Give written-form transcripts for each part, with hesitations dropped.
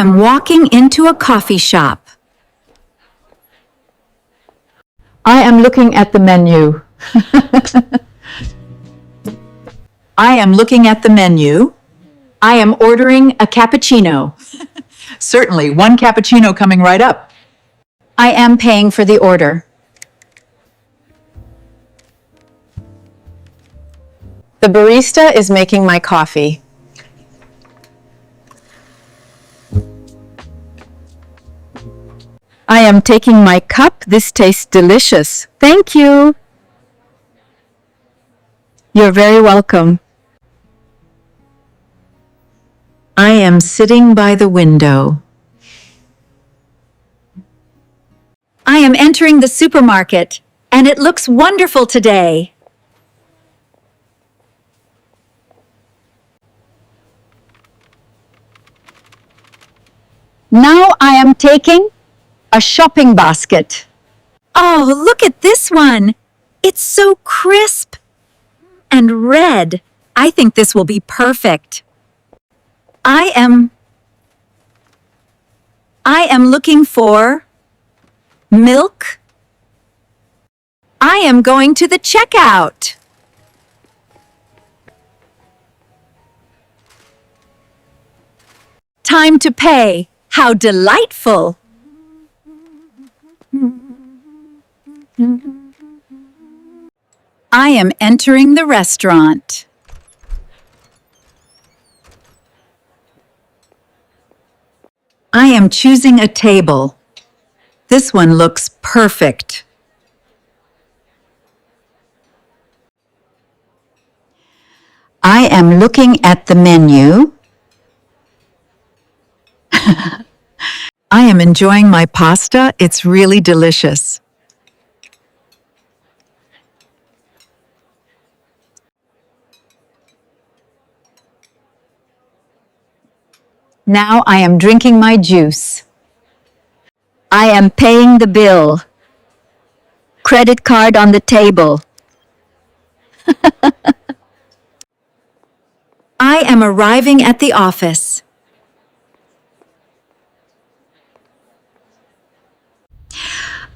am walking into a coffee shop. I am looking at the menu. I am looking at the menu. I am ordering a cappuccino. Certainly, one cappuccino coming right up. I am paying for the order. The barista is making my coffee. I am taking my cup. This tastes delicious. Thank you. You're very welcome. I am sitting by the window. I am entering the supermarket, and it looks wonderful today. Now I am taking a shopping basket. Oh, look at this one. It's so crisp and red. I think this will be perfect. I am looking for milk. I am going to the checkout. Time to pay. How delightful! I am entering the restaurant. I am choosing a table. This one looks perfect. I am looking at the menu. I am enjoying my pasta. It's really delicious. Now I am drinking my juice. I am paying the bill. Credit card on the table. I am arriving at the office.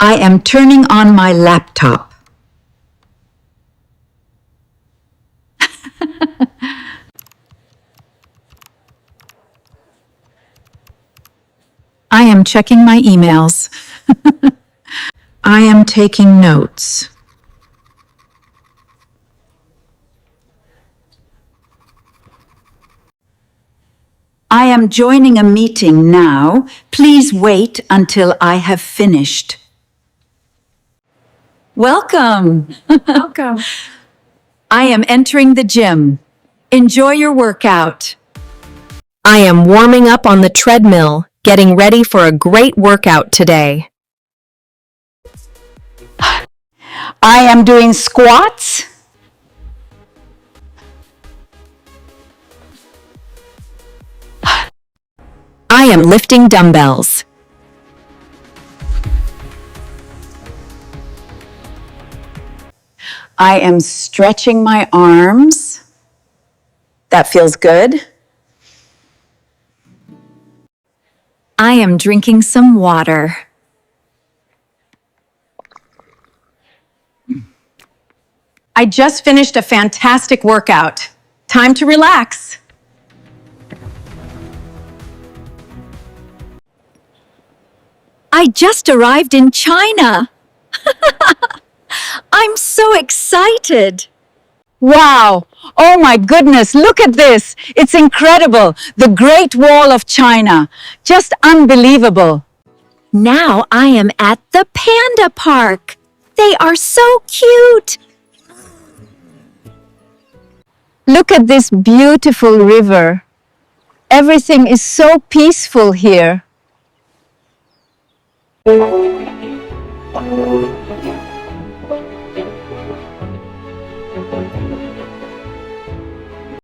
I am turning on my laptop. I am checking my emails. I am taking notes. I am joining a meeting now. Please wait until I have finished. Welcome. Welcome. I am entering the gym. Enjoy your workout. I am warming up on the treadmill, getting ready for a great workout today. I am doing squats. I am lifting dumbbells. I am stretching my arms. That feels good. I am drinking some water. I just finished a fantastic workout. Time to relax. I just arrived in China. I'm so excited. Wow! Oh my goodness, look at this! It's incredible! The Great Wall of China. Just unbelievable. Now I am at the Panda Park. They are so cute. Look at this beautiful river. Everything is so peaceful here.